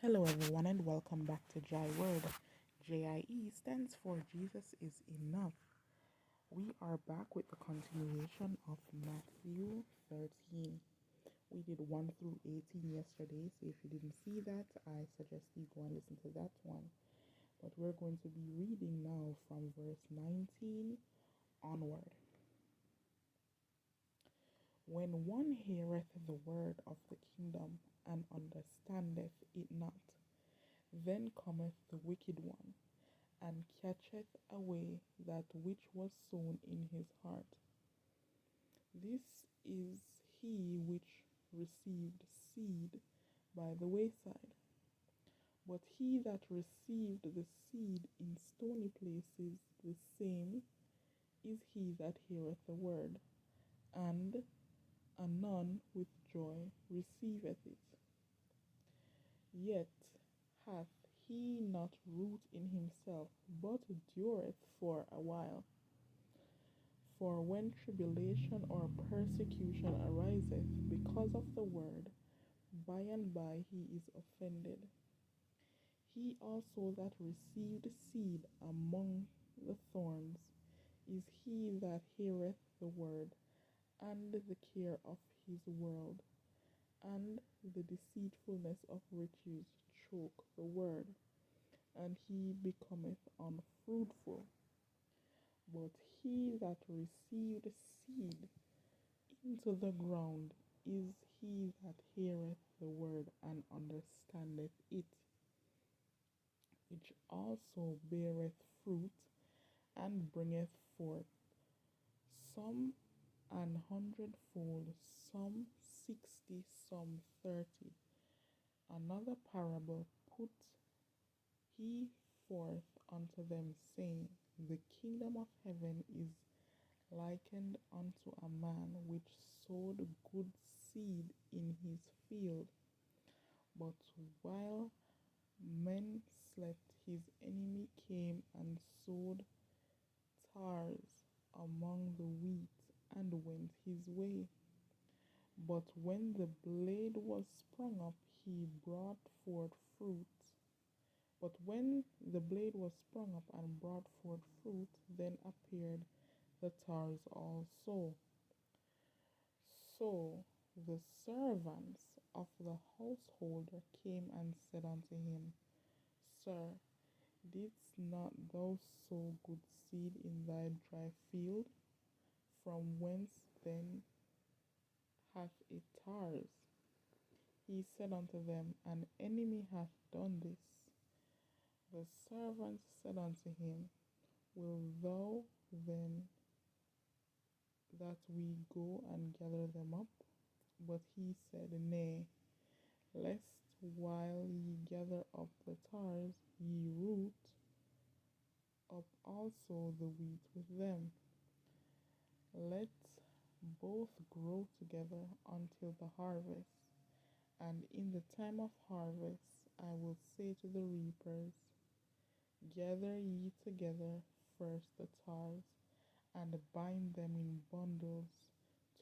Hello, everyone, and welcome back to Jai Word. JIE stands for Jesus is Enough. We are back with the continuation of Matthew 13. We did 1 through 18 yesterday, so if you didn't see that, I suggest you go and listen to that one. But we're going to be reading now from verse 19 onward. When one heareth the word of the kingdom and understandeth it not, then cometh the wicked one, and catcheth away that which was sown in his heart. This is he which received seed by the wayside. But he that received the seed in stony places, the same is he that heareth the word, and anon with joy receiveth it. Yet hath he not root in himself, but dureth for a while. For when tribulation or persecution ariseth because of the word, by and by he is offended. He also that received seed among the thorns is he that heareth the word, and the care of his world, and the deceitfulness of riches choke the word, and he becometh unfruitful. But he that received seed into the ground is he that heareth the word and understandeth it, which also beareth fruit, and bringeth forth some an hundredfold, some 60, some 30. Another parable put he forth unto them, saying, The kingdom of heaven is likened unto a man which sowed good seed in his field. But while men slept, his enemy came and sowed tares among the wheat, and went his way. But when the blade was sprung up, he brought forth fruit. But when the blade was sprung up and brought forth fruit, then appeared the tares also. So the servants of the householder came and said unto him, Sir, didst not thou sow good seed in thy dry field? From whence then hath it tares? He said unto them, An enemy hath done this. The servants said unto him, Wilt thou then that we go and gather them up? But he said, Nay, lest while ye gather up the tares, ye root up also the wheat with them. Let both grow together until the harvest. And in the time of harvest I will say to the reapers, Gather ye together first the tares, and bind them in bundles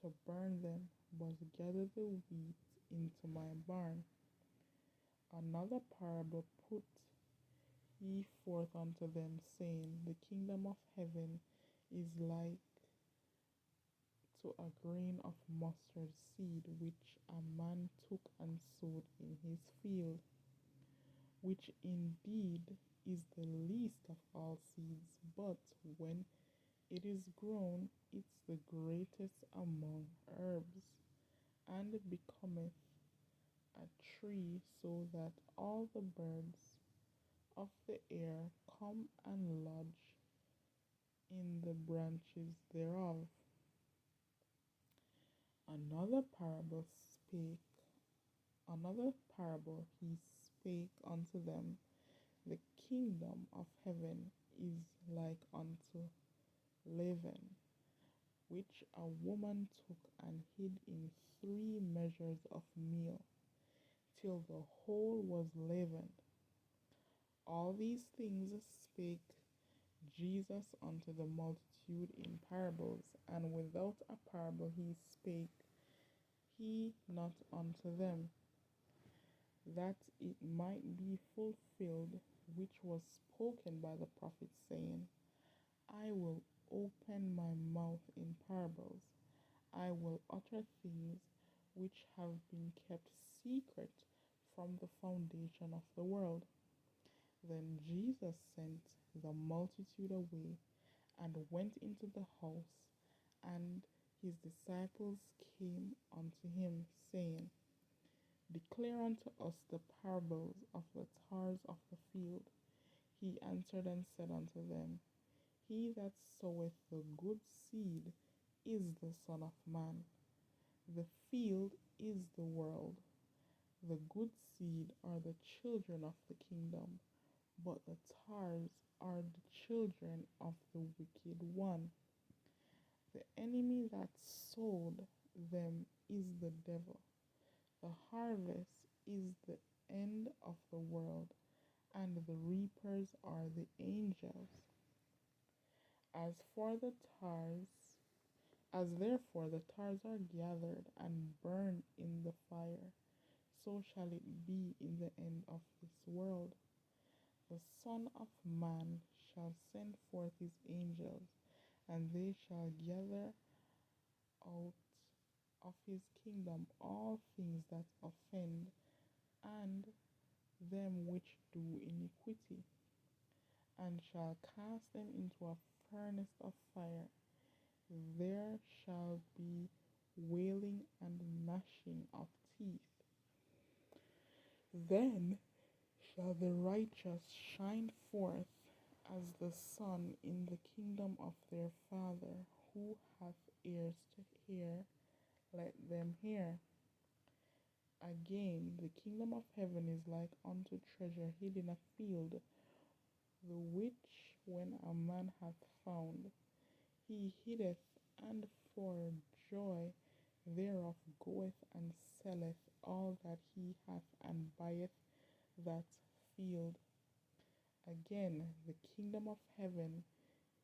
to burn them, but gather the wheat into my barn. Another parable put he forth unto them, saying, The kingdom of heaven is like to a grain of mustard seed, which a man took and sowed in his field, which indeed is the least of all seeds, but when it is grown, it's the greatest among herbs, and becometh a tree, so that all the birds of the air come and lodge in the branches thereof. Another parable he spake unto them, The kingdom of heaven is like unto leaven, which a woman took and hid in 3 measures of meal, till the whole was leavened. All these things spake Jesus unto the multitude in parables, and without a parable he spake he not unto them. that it might be fulfilled which was spoken by the prophet, saying, I will open my mouth in parables. I will utter things which have been kept secret from the foundation of the world. Then Jesus sent the multitude away and went into the house, and his disciples came unto him, saying, Declare unto us the parables of the tares of the field. He answered and said unto them, He that soweth the good seed is the Son of Man. The field is the world. The good seed are the children of the kingdom, but the tares are the children of the wicked one. The enemy that sowed them is the devil. The harvest is the end of the world, and the reapers are the angels. As for the tares, as therefore the tares are gathered and burned in the fire, so shall it be in the end of this world. The Son of Man shall send forth his angels, and they shall gather out of his kingdom all things that offend, and them which do iniquity, and shall cast them into a furnace of fire. There shall be wailing and gnashing of teeth. Then shall the righteous shine forth as the sun in the kingdom of their Father. Who hath ears to hear, let them hear. Again, the kingdom of heaven is like unto treasure hid in a field, the which when a man hath found, he hideth, and for joy thereof goeth and selleth all that he hath, and buyeth that field. Again, the kingdom of heaven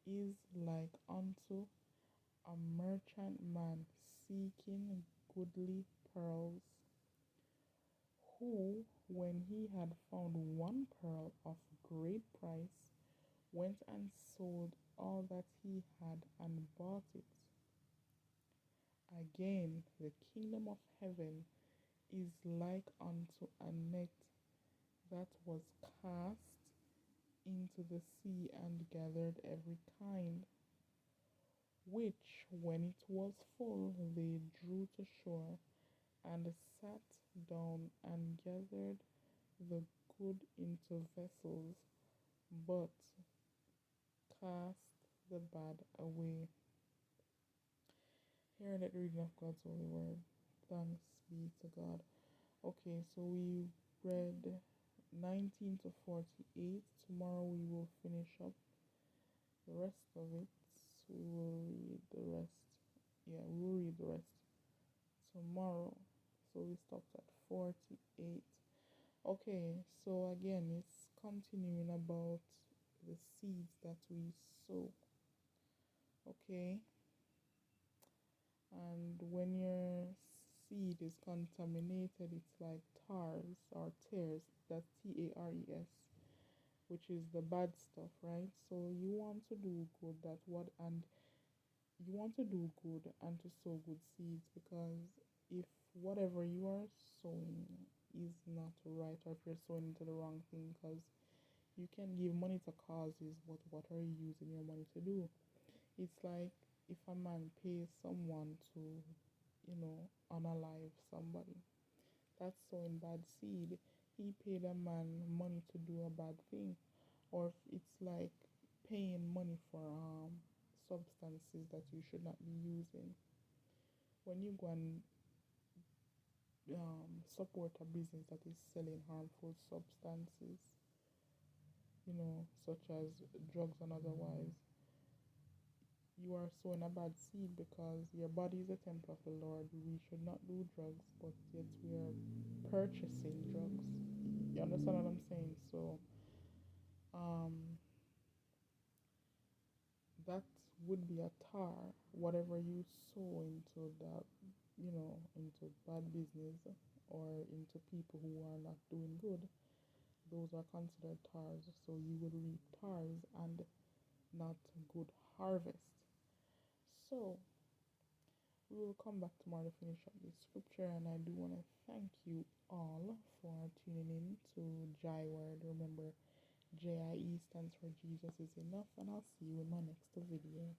is like unto a merchant man seeking goodly pearls, who, when he had found one pearl of great price, went and sold all that he had and bought it. Again, the kingdom of heaven is like unto a net that was cast into the sea and gathered every kind, which, when it was full, they drew to shore, and sat down and gathered the good into vessels, but cast the bad away. Here the reading of God's holy word. Thanks be to God. Okay, so we read 19 to 48. Tomorrow we will finish up the rest of it. We will read the rest. Yeah, we will read the rest tomorrow. So we stopped at 48. Okay, so again, it's continuing about the seeds that we sow. Okay, and when your seed is contaminated, it's like tars or tares. That's TARES, which is the bad stuff, right? So you want to do good, that what and you want to do good and to sow good seeds, because if whatever you are sowing is not right, or if you're sowing into the wrong thing, because you can give money to causes, but what are you using your money to do? It's like if a man pays someone to, unalive somebody, that's sowing bad seed. He paid a man money to do a bad thing. Or if it's like paying money for substances that you should not be using. When you go and support a business that is selling harmful substances, such as drugs and otherwise, you are sowing a bad seed, because your body is a temple of the Lord. We should not do drugs, but yet we are purchasing drugs. You understand what I'm saying? So, that would be a tar. Whatever you sow into that, into bad business or into people who are not doing good, those are considered tares. So you will reap tares and not good harvest. So we will come back tomorrow to finish up this scripture, and I do want to thank you all for tuning in to Jai Word. Remember, JIE stands for Jesus is enough, and I'll see you in my next video.